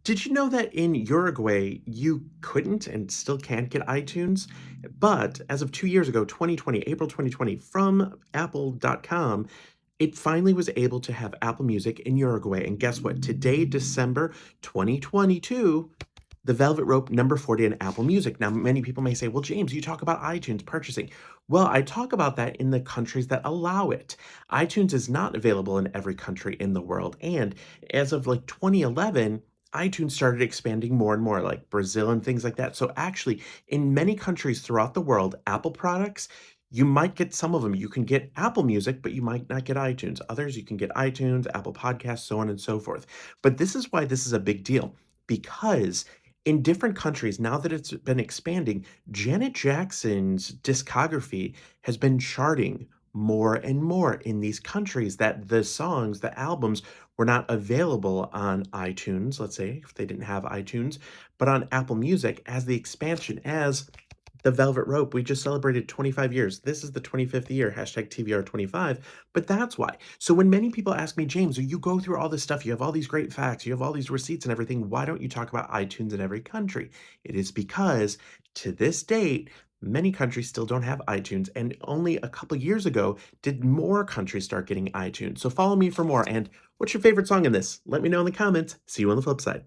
Did you know that in Uruguay, you couldn't and still can't get iTunes? But as of 2 years ago, 2020, April 2020, from Apple.com, it finally was able to have Apple Music in Uruguay. And guess what? Today, December 2022, the Velvet Rope number 40 in Apple Music. Now, many people may say, well, James, you talk about iTunes purchasing. Well, I talk about that in the countries that allow it. iTunes is not available in every country in the world. And as of like 2011, iTunes started expanding more and more, like Brazil and things like that. So, actually, in many countries throughout the world, Apple products, you might get some of them. You can get Apple Music, but you might not get iTunes. Others, you can get iTunes, Apple Podcasts, so on and so forth. But this is why this is a big deal, because in different countries, now that it's been expanding, Janet Jackson's discography has been charting more and more in these countries that the songs, the albums were not available on iTunes, let's say, if they didn't have iTunes, but on Apple Music as the expansion, as the Velvet Rope. We just celebrated 25 years. This is the 25th year, hashtag TVR25. But that's why. So when many people ask me, James, you go through all this stuff, you have all these great facts, you have all these receipts and everything, why don't you talk about iTunes in every country? It is because to this date, many countries still don't have iTunes. And only a couple years ago did more countries start getting iTunes. So follow me for more. And what's your favorite song in this? Let me know in the comments. See you on the flip side.